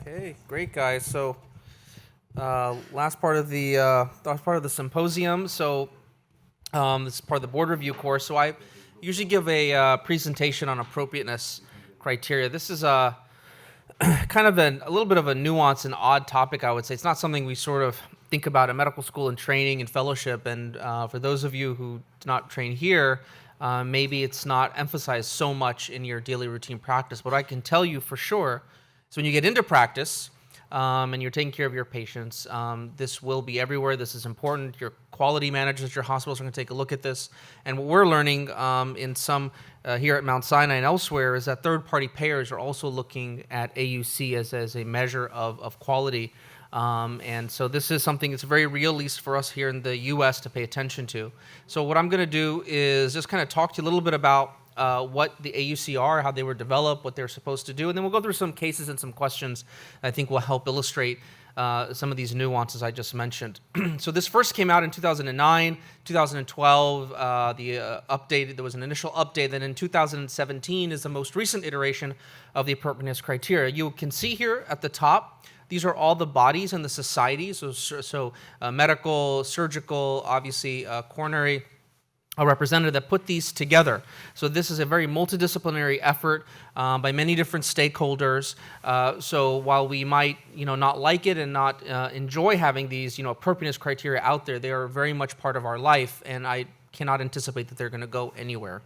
Okay, great guys. So last part of the symposium. So this is part of the board review course. So I usually give a presentation on appropriateness criteria. This is a kind of a little bit of a nuanced and odd topic, I would say. It's not something we sort of think about in medical school and training and fellowship. And for those of you who do not train here, maybe it's not emphasized so much in your daily routine practice. But I can tell you for sure, so when you get into practice and you're taking care of your patients, this will be everywhere. This is important. Your quality managers at your hospitals are going to take a look at this. And what we're learning in some here at Mount Sinai and elsewhere is that third-party payers are also looking at AUC as a measure of quality. And so this is something that's very real, at least for us here in the U.S., to pay attention to. So what I'm going to do is just kind of talk to you a little bit about what the AUC are, how they were developed, what they're supposed to do, and then we'll go through some cases and some questions that I think will help illustrate some of these nuances I just mentioned. So this first came out in 2009, 2012, there was an initial update, then in 2017 is the most recent iteration of the appropriateness criteria. You can see here at the top, these are all the bodies in the society, so medical, surgical, obviously coronary, a representative that put these together. So this is a very multidisciplinary effort by many different stakeholders. So while we might, not like it and not enjoy having these, appropriateness criteria out there, they are very much part of our life, and I cannot anticipate that they're going to go anywhere.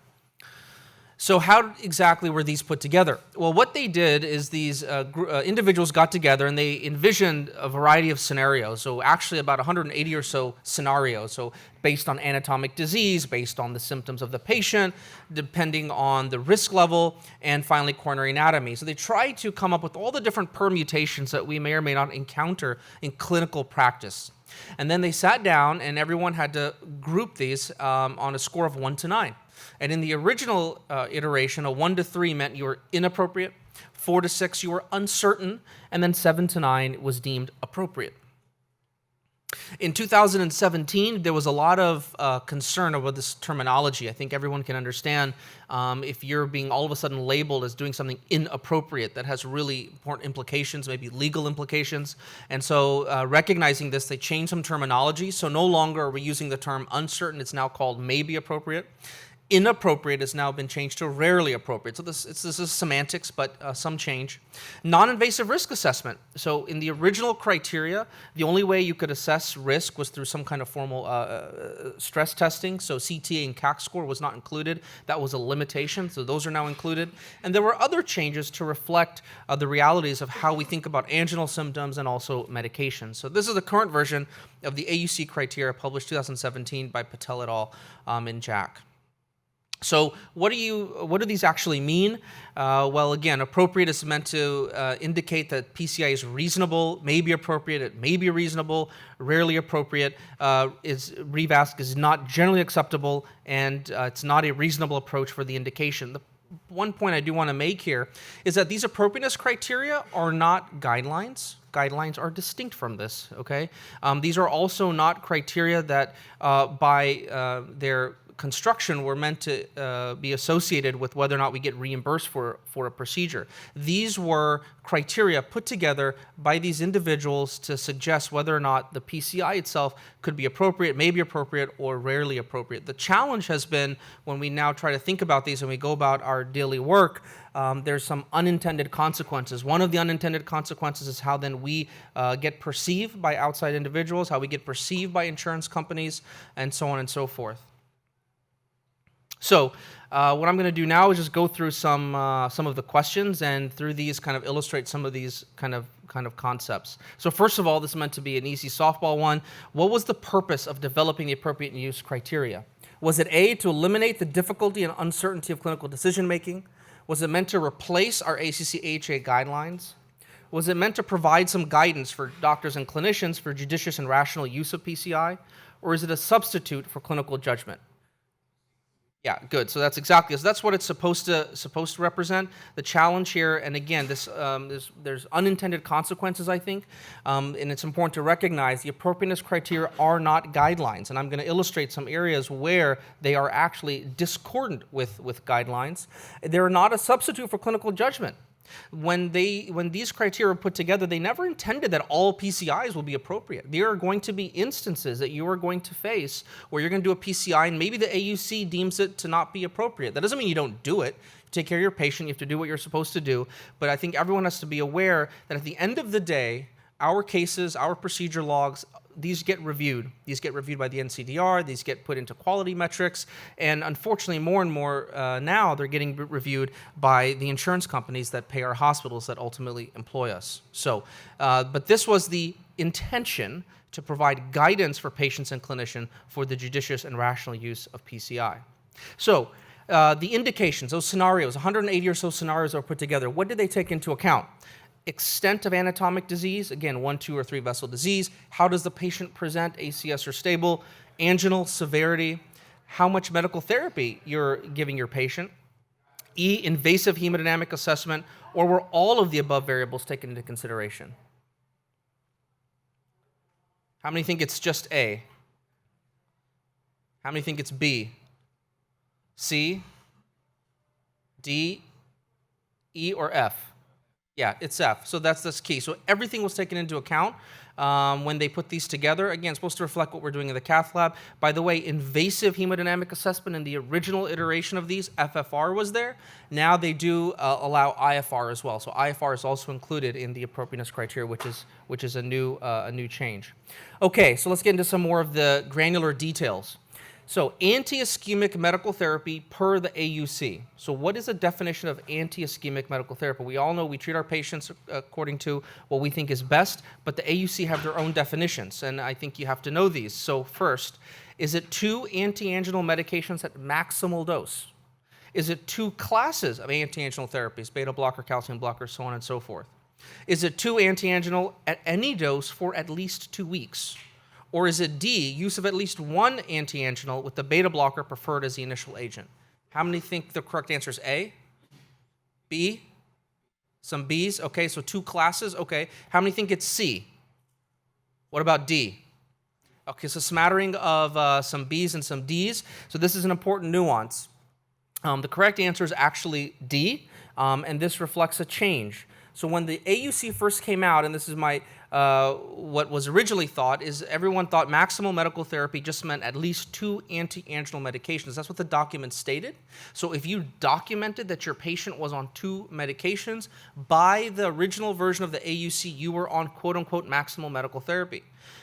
So how exactly were these put together? Well, what they did is these individuals got together and they envisioned a variety of scenarios. So actually about 180 or so scenarios. So based on anatomic disease, based on the symptoms of the patient, depending on the risk level, and finally coronary anatomy. So they tried to come up with all the different permutations that we may or may not encounter in clinical practice. And then they sat down and everyone had to group these on a score of 1 to 9. And in the original iteration, a 1 to 3 meant you were inappropriate, 4 to 6 you were uncertain, and then 7 to 9 was deemed appropriate. In 2017, there was a lot of concern over this terminology. I think everyone can understand if you're being all of a sudden labeled as doing something inappropriate, that has really important implications, maybe legal implications. And so recognizing this, they changed some terminology. So no longer are we using the term uncertain. It's now called maybe appropriate. Inappropriate has now been changed to rarely appropriate. So this is semantics, but some change. Non-invasive risk assessment. So in the original criteria, the only way you could assess risk was through some kind of formal stress testing. So CTA and CAC score was not included. That was a limitation, so those are now included. And there were other changes to reflect the realities of how we think about anginal symptoms and also medications. So this is the current version of the AUC criteria published 2017 by Patel et al. In JACC. So what do these actually mean? Well, again, appropriate is meant to indicate that PCI is reasonable, may be appropriate, it may be reasonable, rarely appropriate, Revasc is not generally acceptable, and it's not a reasonable approach for the indication. The one point I do want to make here is that these appropriateness criteria are not guidelines. Guidelines are distinct from this, okay? These are also not criteria that by their construction were meant to be associated with whether or not we get reimbursed for a procedure. These were criteria put together by these individuals to suggest whether or not the PCI itself could be appropriate, may be appropriate, or rarely appropriate. The challenge has been when we now try to think about these and we go about our daily work, there's some unintended consequences. One of the unintended consequences is how then we get perceived by outside individuals, how we get perceived by insurance companies, and so on and so forth. So what I'm going to do now is just go through some of the questions, and through these kind of illustrate some of these kind of concepts. So first of all, this is meant to be an easy softball one. What was the purpose of developing the appropriate use criteria? Was it A, to eliminate the difficulty and uncertainty of clinical decision making? Was it meant to replace our ACC-AHA guidelines? Was it meant to provide some guidance for doctors and clinicians for judicious and rational use of PCI? Or is it a substitute for clinical judgment? Yeah, good. So that's what it's supposed to represent. The challenge here, and again, there's unintended consequences, I think, and it's important to recognize the appropriateness criteria are not guidelines, and I'm going to illustrate some areas where they are actually discordant with guidelines. They're not a substitute for clinical judgment. When these criteria were put together, they never intended that all PCIs will be appropriate. There are going to be instances that you are going to face where you're going to do a PCI and maybe the AUC deems it to not be appropriate. That doesn't mean you don't do it. Take care of your patient, you have to do what you're supposed to do, but I think everyone has to be aware that at the end of the day, our cases, our procedure logs, these get reviewed. These get reviewed by the NCDR, these get put into quality metrics, and unfortunately more and more now they're getting reviewed by the insurance companies that pay our hospitals that ultimately employ us. So, but this was the intention to provide guidance for patients and clinicians for the judicious and rational use of PCI. So, the indications, those scenarios, 180 or so scenarios are put together. What did they take into account? Extent of anatomic disease, again, 1, 2, or 3 vessel disease. How does the patient present, ACS or stable? Anginal severity. How much medical therapy you're giving your patient. Invasive hemodynamic assessment, or were all of the above variables taken into consideration? How many think it's just A? How many think it's B? C, D, E, or F? Yeah, it's F. So that's this key. So everything was taken into account when they put these together. Again, it's supposed to reflect what we're doing in the cath lab. By the way, invasive hemodynamic assessment in the original iteration of these, FFR was there. Now they do allow IFR as well. So IFR is also included in the appropriateness criteria, which is a new change. Okay, so let's get into some more of the granular details. So anti-ischemic medical therapy per the AUC. So what is a definition of anti-ischemic medical therapy? We all know we treat our patients according to what we think is best, but the AUC have their own definitions, and I think you have to know these. So first, is it 2 anti-anginal medications at maximal dose? Is it 2 classes of anti-anginal therapies, beta blocker, calcium blocker, so on and so forth? Is it 2 anti-anginal at any dose for at least 2 weeks? Or is it D, use of at least 1 anti-anginal with the beta blocker preferred as the initial agent? How many think the correct answer is A? B? Some Bs? Okay, so 2 classes. Okay. How many think it's C? What about D? Okay, so smattering of some Bs and some Ds. So this is an important nuance. The correct answer is actually D, and this reflects a change. So when the AUC first came out, and this is my what was originally thought, is everyone thought maximal medical therapy just meant at least 2 anti-anginal medications. That's what the document stated. So if you documented that your patient was on 2 medications, by the original version of the AUC, you were on quote-unquote maximal medical therapy.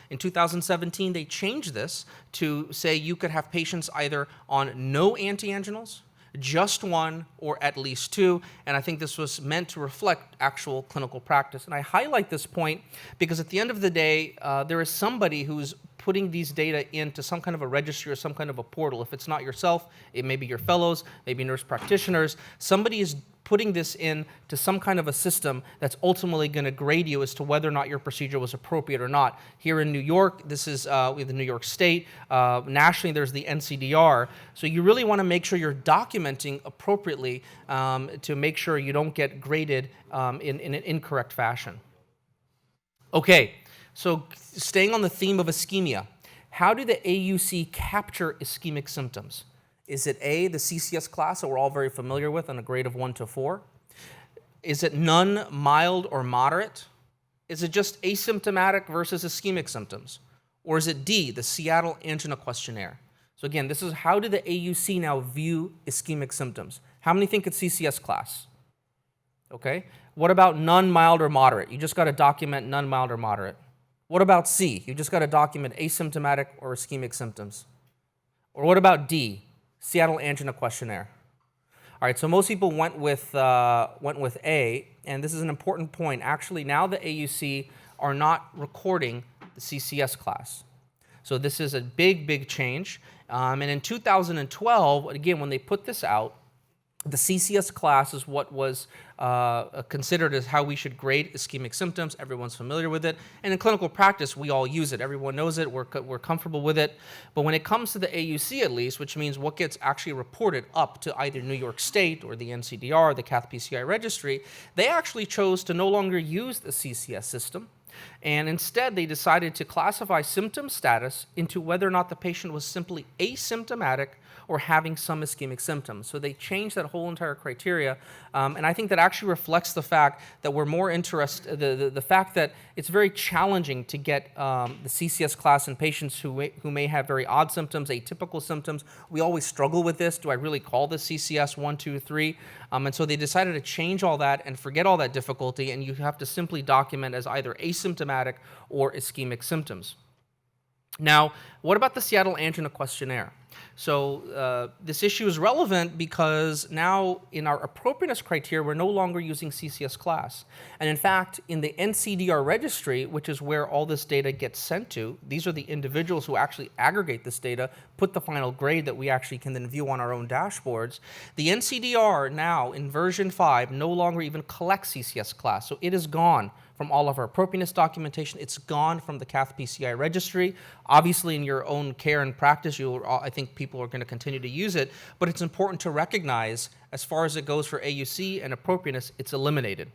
In 2017, they changed this to say you could have patients either on no anti-anginals, just 1, or at least 2, and I think this was meant to reflect actual clinical practice. And I highlight this point because at the end of the day, there is somebody who's putting these data into some kind of a registry or some kind of a portal. If it's not yourself, it may be your fellows, maybe nurse practitioners. Somebody is putting this into some kind of a system that's ultimately going to grade you as to whether or not your procedure was appropriate or not. Here in New York, this is we have the New York State. Nationally, there's the NCDR. So you really want to make sure you're documenting appropriately to make sure you don't get graded in an incorrect fashion. Okay, so staying on the theme of ischemia, how do the AUC capture ischemic symptoms? Is it A, the CCS class that we're all very familiar with on a grade of 1 to 4? Is it none, mild, or moderate? Is it just asymptomatic versus ischemic symptoms? Or is it D, the Seattle Angina Questionnaire? So again, this is how do the AUC now view ischemic symptoms? How many think it's CCS class? Okay. What about none, mild, or moderate? You just got to document none, mild, or moderate. What about C? You just got to document asymptomatic or ischemic symptoms. Or what about D? Seattle Angina Questionnaire. All right, so most people went with A, and this is an important point. Actually, now the AUC are not recording the CCS class. So this is a big, big change. And in 2012, again, when they put this out, the CCS class is what was considered as how we should grade ischemic symptoms. Everyone's familiar with it. And in clinical practice, we all use it. Everyone knows it. We're comfortable with it. But when it comes to the AUC at least, which means what gets actually reported up to either New York State or the NCDR, the Cath PCI registry, they actually chose to no longer use the CCS system. And instead, they decided to classify symptom status into whether or not the patient was simply asymptomatic or having some ischemic symptoms. So they changed that whole entire criteria, and I think that actually reflects the fact that we're more interested, the fact that it's very challenging to get the CCS class in patients who may have very odd symptoms, atypical symptoms. We always struggle with this. Do I really call this CCS 1, 2, 3? And so they decided to change all that and forget all that difficulty, and you have to simply document as either asymptomatic or ischemic symptoms. Now, what about the Seattle Angina Questionnaire? So this issue is relevant because now in our appropriateness criteria, we're no longer using CCS class. And in fact, in the NCDR registry, which is where all this data gets sent to, these are the individuals who actually aggregate this data, put the final grade that we actually can then view on our own dashboards. The NCDR now in version 5 no longer even collects CCS class. So it is gone from all of our appropriateness documentation. It's gone from the Cath PCI registry. Obviously, in your own care and practice, I think people are going to continue to use it, but it's important to recognize, as far as it goes for AUC and appropriateness, it's eliminated.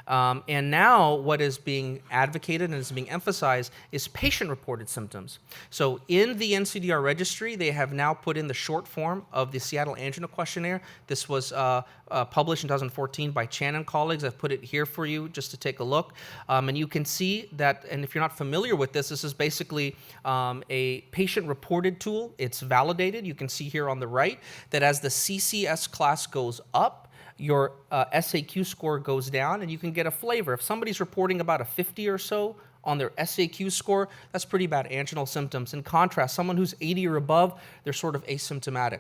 And now what is being advocated and is being emphasized is patient-reported symptoms. So in the NCDR registry, they have now put in the short form of the Seattle Angina Questionnaire. This was published in 2014 by Chan and colleagues. I've put it here for you just to take a look. And you can see that, and if you're not familiar with this, this is basically a patient-reported tool. It's validated. You can see here on the right that as the CCS class goes up, your SAQ score goes down, and you can get a flavor. If somebody's reporting about a 50 or so on their SAQ score, that's pretty bad anginal symptoms. In contrast, someone who's 80 or above, they're sort of asymptomatic.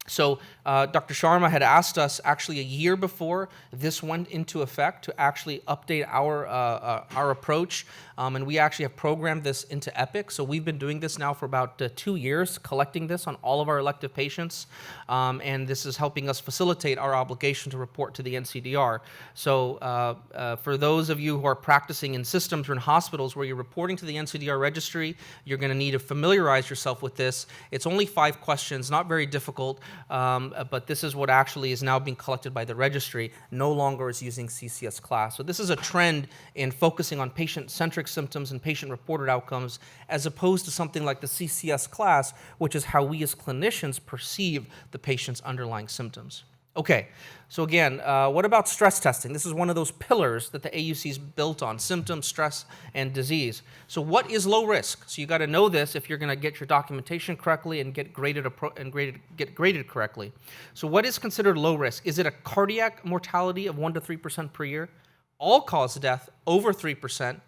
So Dr. Sharma had asked us actually a year before this went into effect to actually update our approach, and we actually have programmed this into Epic. So we've been doing this now for about 2 years, collecting this on all of our elective patients, and this is helping us facilitate our obligation to report to the NCDR. So for those of you who are practicing in systems or in hospitals where you're reporting to the NCDR registry, you're going to need to familiarize yourself with this. It's only 5 questions, not very difficult. But this is what actually is now being collected by the registry, no longer is using CCS class. So this is a trend in focusing on patient-centric symptoms and patient-reported outcomes, as opposed to something like the CCS class, which is how we as clinicians perceive the patient's underlying symptoms. Okay, so again, what about stress testing? This is one of those pillars that the AUC is built on: symptoms, stress, and disease. So what is low risk? So you got to know this if you're going to get your documentation correctly and get graded correctly. So what is considered low risk? Is it a cardiac mortality of 1 to 3% per year, all-cause death over 3%,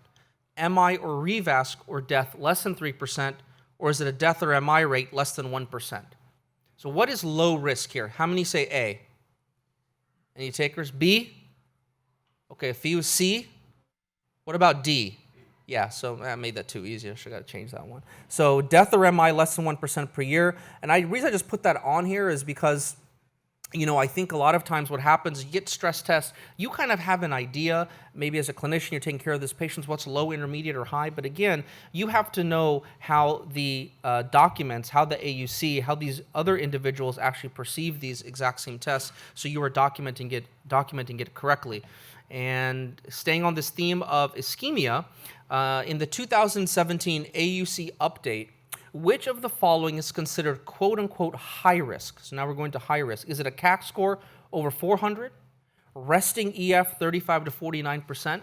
MI or revasc or death less than 3%, or is it a death or MI rate less than 1%? So what is low risk here? How many say A? Any takers? B? Okay, a few. C? What about D? Yeah, so I made that too easy. I should have changed that one. So death or MI less than 1% per year. And the reason I just put that on here is because, you know, I think a lot of times what happens is you get stress tests, you kind of have an idea, maybe as a clinician you're taking care of this patient, what's low, intermediate, or high, but again, you have to know how the documents, how the AUC, how these other individuals actually perceive these exact same tests, so you are documenting it correctly. And staying on this theme of ischemia, in the 2017 AUC update, which of the following is considered quote-unquote high risk? So now we're going to high risk. Is it a CAC score over 400? Resting EF 35 to 49%?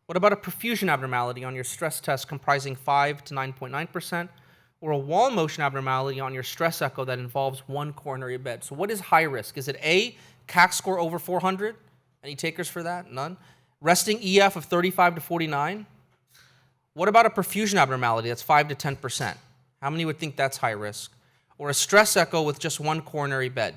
What about a perfusion abnormality on your stress test comprising 5 to 9.9%? Or a wall motion abnormality on your stress echo that involves 1 coronary bed? So what is high risk? Is it A, CAC score over 400? Any takers for that? None. Resting EF of 35 to 49? What about a perfusion abnormality that's 5 to 10%? How many would think that's high risk? Or a stress echo with just 1 coronary bed?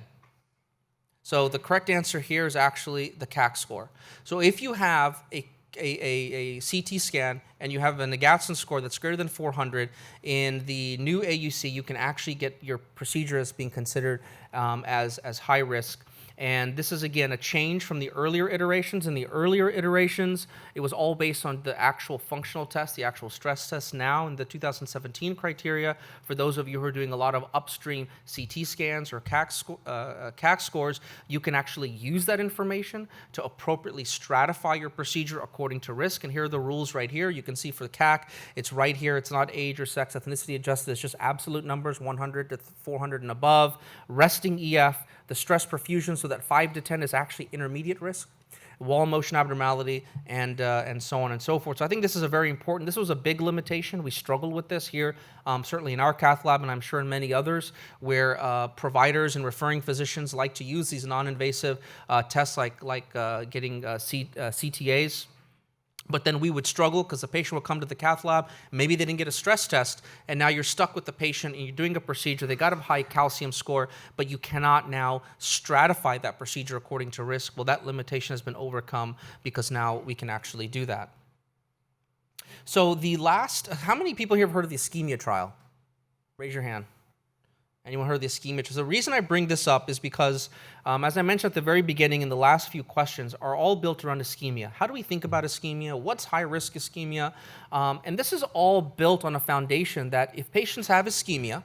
So the correct answer here is actually the CAC score. So if you have a CT scan and you have a Nagatsson score that's greater than 400, in the new AUC, you can actually get your procedure as being considered as high risk. And this is, again, a change from the earlier iterations. In the earlier iterations, it was all based on the actual functional test, the actual stress test. Now, in the 2017 criteria, for those of you who are doing a lot of upstream CT scans or CAC scores, you can actually use that information to appropriately stratify your procedure according to risk. And here are the rules right here. You can see for the CAC, it's right here. It's not age or sex, ethnicity adjusted. It's just absolute numbers, 100 to 400 and above. Resting EF, the stress perfusion, so that 5 to 10 is actually intermediate risk, wall motion abnormality, and so on and so forth. So I think this is a very important, this was a big limitation. We struggled with this here, certainly in our cath lab, and I'm sure in many others, where providers and referring physicians like to use these non-invasive tests like getting CTAs. But then we would struggle because the patient would come to the cath lab, maybe they didn't get a stress test, and now you're stuck with the patient and you're doing a procedure. They got a high calcium score, but you cannot now stratify that procedure according to risk. Well, that limitation has been overcome because now we can actually do that. So how many people here have heard of the ischemia trial? Raise your hand. Anyone heard of the ischemia trial? So the reason I bring this up is because, as I mentioned at the very beginning, in the last few questions, are all built around ischemia. How do we think about ischemia? What's high-risk ischemia? And this is all built on a foundation that if patients have ischemia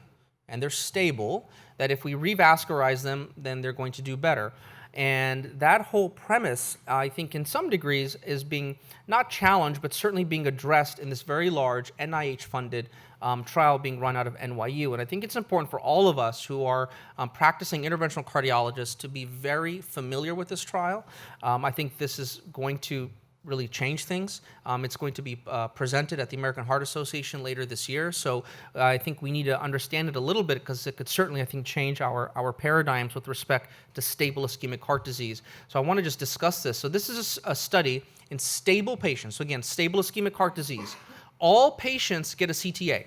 and they're stable, that if we revascularize them, then they're going to do better. And that whole premise, I think in some degrees, is being not challenged, but certainly being addressed in this very large NIH-funded trial being run out of NYU. And I think it's important for all of us who are practicing interventional cardiologists to be very familiar with this trial. I think this is going to really change things. It's going to be presented at the American Heart Association later this year. So I think we need to understand it a little bit because it could certainly, I think, change our paradigms with respect to stable ischemic heart disease. So I want to just discuss this. So this is a study in stable patients. So again, stable ischemic heart disease. All patients get a CTA.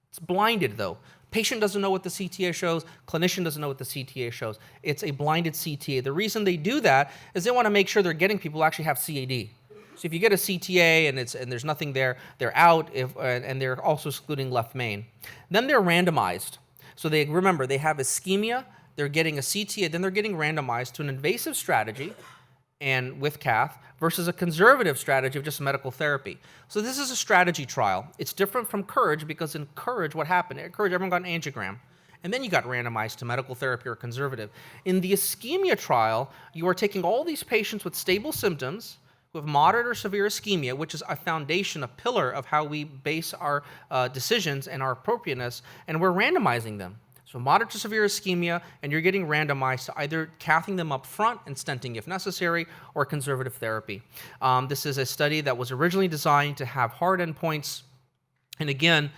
It's blinded though. Patient doesn't know what the CTA shows. Clinician doesn't know what the CTA shows. It's a blinded CTA. The reason they do that is they want to make sure they're getting people who actually have CAD. So if you get a CTA and there's nothing there, they're out, and they're also excluding left main. Then they're randomized. So they remember they have ischemia, they're getting a CTA, then they're getting randomized to an invasive strategy and with cath versus a conservative strategy of just medical therapy. So this is a strategy trial. It's different from Courage because in Courage, what happened? At Courage, everyone got an angiogram. And then you got randomized to medical therapy or conservative. In the ischemia trial, you are taking all these patients with stable symptoms who have moderate or severe ischemia, which is a foundation, a pillar of how we base our decisions and our appropriateness, and we're randomizing them. So moderate to severe ischemia, and you're getting randomized to either cathing them up front and stenting if necessary, or conservative therapy. This is a study that was originally designed to have hard endpoints, and again,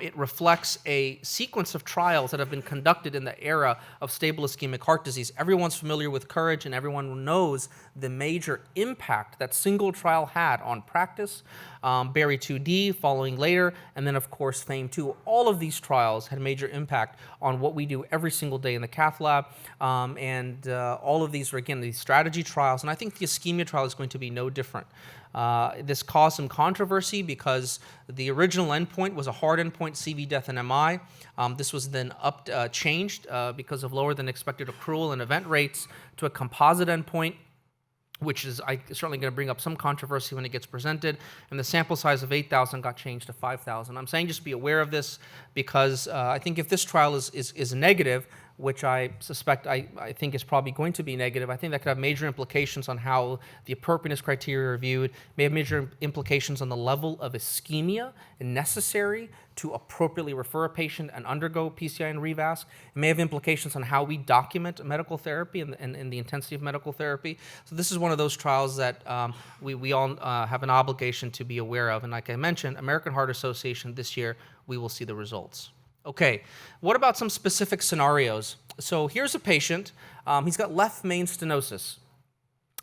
it reflects a sequence of trials that have been conducted in the era of stable ischemic heart disease. Everyone's familiar with Courage, and everyone knows the major impact that single trial had on practice. Berry 2D following later, and then of course Fame 2. All of these trials had major impact on what we do every single day in the cath lab, and all of these are, again, these strategy trials, and I think the ischemia trial is going to be no different. This caused some controversy because the original endpoint was a hard endpoint, CV, death, and MI. This was then changed because of lower than expected accrual and event rates to a composite endpoint, which is certainly going to bring up some controversy when it gets presented. And the sample size of 8,000 got changed to 5,000. I'm saying just be aware of this because I think if this trial is negative, which I suspect I think is probably going to be negative, I think that could have major implications on how the appropriateness criteria are reviewed, may have major implications on the level of ischemia necessary to appropriately refer a patient and undergo PCI and revasc. It may have implications on how we document medical therapy and the intensity of medical therapy. So this is one of those trials that we all have an obligation to be aware of. And like I mentioned, American Heart Association this year, we will see the results. Okay, what about some specific scenarios? So here's a patient. He's got left main stenosis,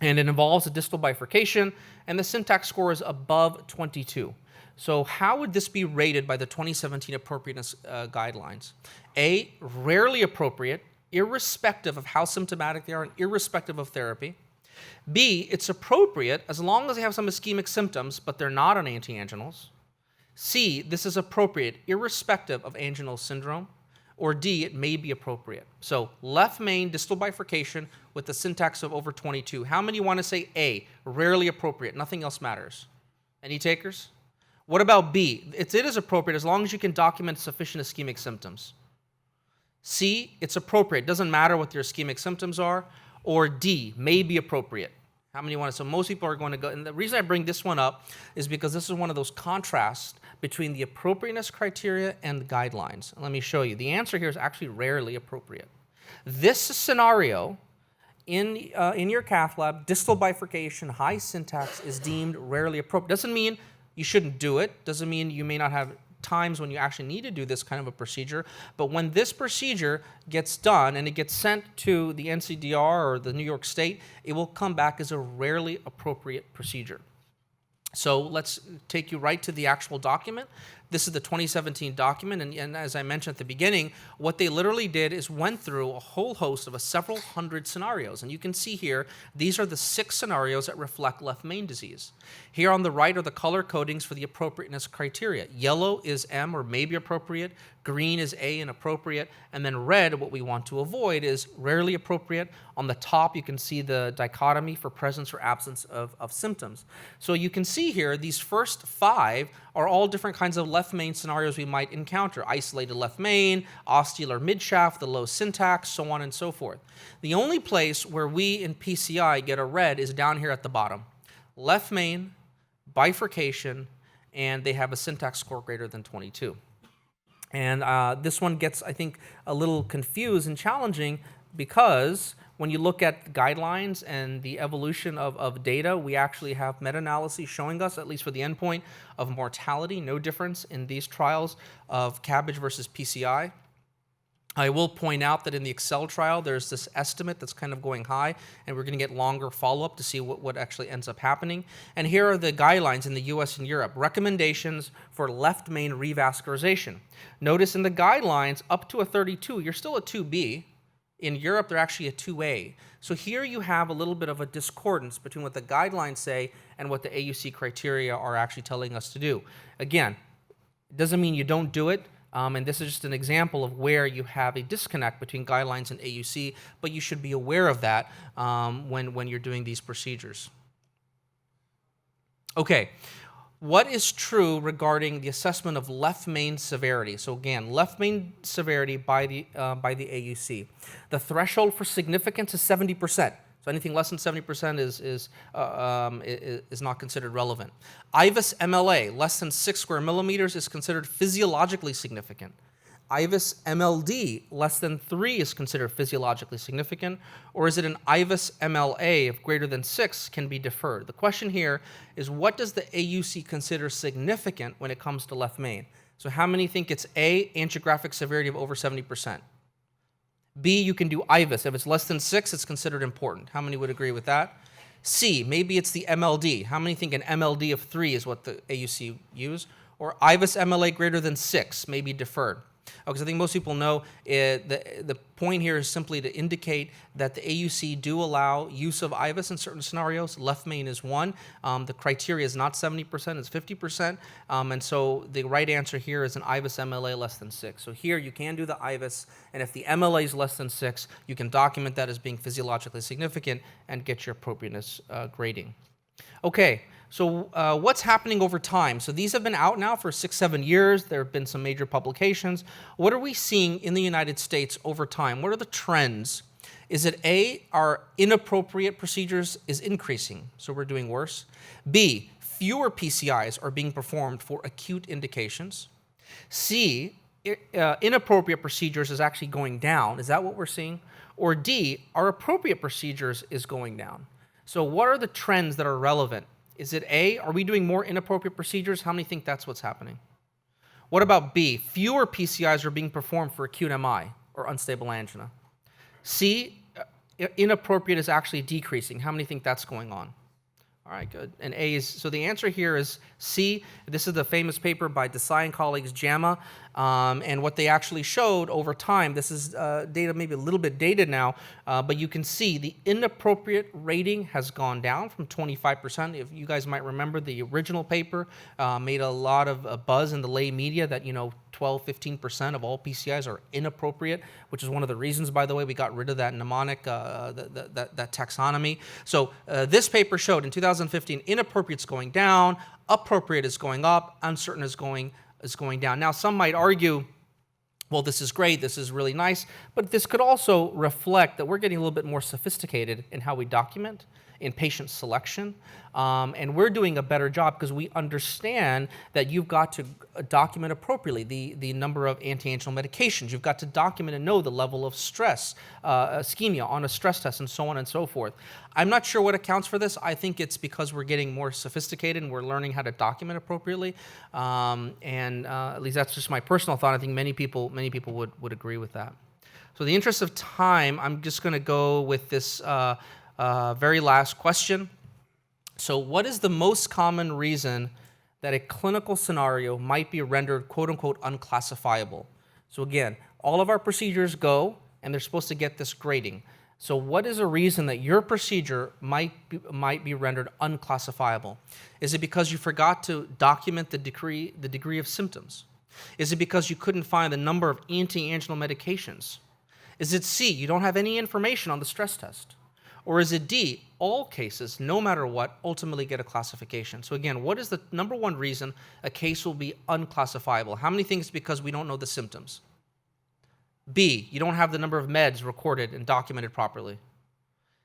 and it involves a distal bifurcation, and the syntax score is above 22. So how would this be rated by the 2017 appropriateness guidelines? A, rarely appropriate, irrespective of how symptomatic they are and irrespective of therapy. B, it's appropriate as long as they have some ischemic symptoms, but they're not on antianginals. C, this is appropriate irrespective of anginal syndrome. or D, it may be appropriate. So left main distal bifurcation with a syntax of over 22. How many want to say A, rarely appropriate, nothing else matters? Any takers? What about B? It is appropriate as long as you can document sufficient ischemic symptoms. C, it's appropriate, doesn't matter what your ischemic symptoms are. Or D, may be appropriate. How many want to? So most people are going to go, and the reason I bring this one up is because this is one of those contrasts between the appropriateness criteria and the guidelines. And let me show you. The answer here is actually rarely appropriate. This scenario in your cath lab, distal bifurcation, high syntax, is deemed rarely appropriate. Doesn't mean you shouldn't do it. Doesn't mean you may not have times when you actually need to do this kind of a procedure, but when this procedure gets done and it gets sent to the NCDR or the New York State, it will come back as a rarely appropriate procedure. So let's take you right to the actual document. This is the 2017 document, and as I mentioned at the beginning, what they literally did is went through a whole host of several hundred scenarios. And you can see here, these are the 6 scenarios that reflect left main disease. Here on the right are the color codings for the appropriateness criteria. Yellow is M, or may be appropriate. Green is A, and appropriate. And then red, what we want to avoid, is rarely appropriate. On the top, you can see the dichotomy for presence or absence of symptoms. So you can see here, these first 5 are all different kinds of left main scenarios we might encounter. Isolated left main, osteal midshaft, the low syntax, so on and so forth. The only place where we in PCI get a red is down here at the bottom. Left main, bifurcation, and they have a syntax score greater than 22. And this one gets, I think, a little confused and challenging because when you look at guidelines and the evolution of data, we actually have meta-analyses showing us, at least for the endpoint of mortality, no difference in these trials of CABG versus PCI. I will point out that in the Excel trial, there's this estimate that's kind of going high, and we're going to get longer follow-up to see what actually ends up happening. And here are the guidelines in the US and Europe. Recommendations for left main revascularization. Notice in the guidelines, up to a 32, you're still a 2B. In Europe, they're actually a 2A. So here you have a little bit of a discordance between what the guidelines say and what the AUC criteria are actually telling us to do. Again, it doesn't mean you don't do it. And this is just an example of where you have a disconnect between guidelines and AUC, but you should be aware of that when you're doing these procedures. Okay, what is true regarding the assessment of left main severity? So again, left main severity by the AUC. The threshold for significance is 70%. So anything less than 70% is not considered relevant. IVUS MLA, less than 6 square millimeters, is considered physiologically significant. IVUS MLD, less than 3 is considered physiologically significant, or is it an IVUS MLA of greater than 6 can be deferred? The question here is, what does the AUC consider significant when it comes to left main? So how many think it's A, angiographic severity of over 70%? B, you can do IVUS. If it's less than 6, it's considered important. How many would agree with that? C, maybe it's the MLD. How many think an MLD of 3 is what the AUC use? Or IVUS MLA greater than 6 may be deferred. Because I think most people know the point here is simply to indicate that the AUC do allow use of IVUS in certain scenarios. Left main is one. The criteria is not 70%, it's 50%. And so the right answer here is an IVUS MLA less than 6. So here you can do the IVUS, and if the MLA is less than 6, you can document that as being physiologically significant and get your appropriateness grading. Okay. So what's happening over time? So these have been out now for 6-7 years. There have been some major publications. What are we seeing in the United States over time? What are the trends? Is it A, our inappropriate procedures is increasing, so we're doing worse? B, fewer PCIs are being performed for acute indications? C, inappropriate procedures is actually going down. Is that what we're seeing? Or D, our appropriate procedures is going down? So what are the trends that are relevant? Is it A, are we doing more inappropriate procedures? How many think that's what's happening? What about B, fewer PCIs are being performed for acute MI or unstable angina? C, inappropriate is actually decreasing. How many think that's going on? All right, good. And A is, so the answer here is C. This is the famous paper by Desai and colleagues, JAMA. And what they actually showed over time, this is data maybe a little bit dated now, but you can see the inappropriate rating has gone down from 25%. If you guys might remember, the original paper made a lot of buzz in the lay media that, 12-15% of all PCIs are inappropriate, which is one of the reasons, by the way, we got rid of that mnemonic, that taxonomy. So this paper showed in 2015, inappropriate is going down, appropriate is going up, uncertain is going down. Now, some might argue, well, this is great, this is really nice, but this could also reflect that we're getting a little bit more sophisticated in how we document, in patient selection, and we're doing a better job because we understand that you've got to document appropriately the number of anti-anginal medications. You've got to document and know the level of stress, ischemia on a stress test, and so on and so forth. I'm not sure what accounts for this. I think it's because we're getting more sophisticated and we're learning how to document appropriately, and at least that's just my personal thought. I think many people would agree with that. So in the interest of time, I'm just going to go with this very last question. So what is the most common reason that a clinical scenario might be rendered quote-unquote unclassifiable? So again, all of our procedures go, and they're supposed to get this grading. So what is a reason that your procedure might be rendered unclassifiable? Is it because you forgot to document the degree of symptoms? Is it because you couldn't find the number of anti-anginal medications? Is it C, you don't have any information on the stress test? Or is it D, all cases, no matter what, ultimately get a classification? So again, what is the number one reason a case will be unclassifiable? How many things because we don't know the symptoms? B, you don't have the number of meds recorded and documented properly.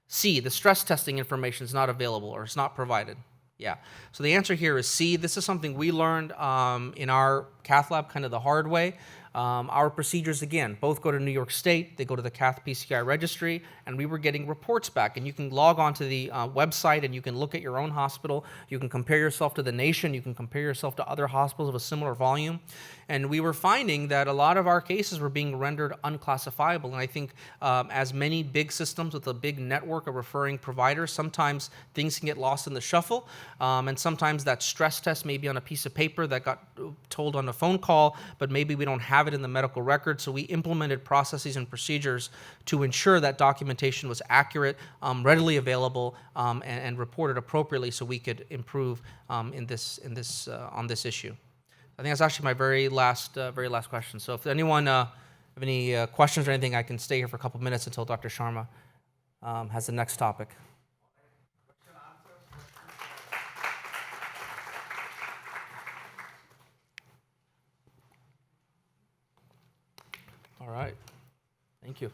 C, the stress testing information is not available or it's not provided. Yeah, so the answer here is C. This is something we learned in our cath lab kind of the hard way. Our procedures, again, both go to New York State, they go to the cath PCI registry, and we were getting reports back. And you can log on to the website and you can look at your own hospital, you can compare yourself to the nation, you can compare yourself to other hospitals of a similar volume. And we were finding that a lot of our cases were being rendered unclassifiable. And I think as many big systems with a big network of referring providers, sometimes things can get lost in the shuffle. And sometimes that stress test may be on a piece of paper that got told on a phone call, but maybe we don't have it in the medical record. So we implemented processes and procedures to ensure that documentation was accurate, readily available, and reported appropriately so we could improve on this issue. I think that's actually my very last question. So if anyone have any questions or anything, I can stay here for a couple minutes until Dr. Sharma has the next topic. All right. Thank you.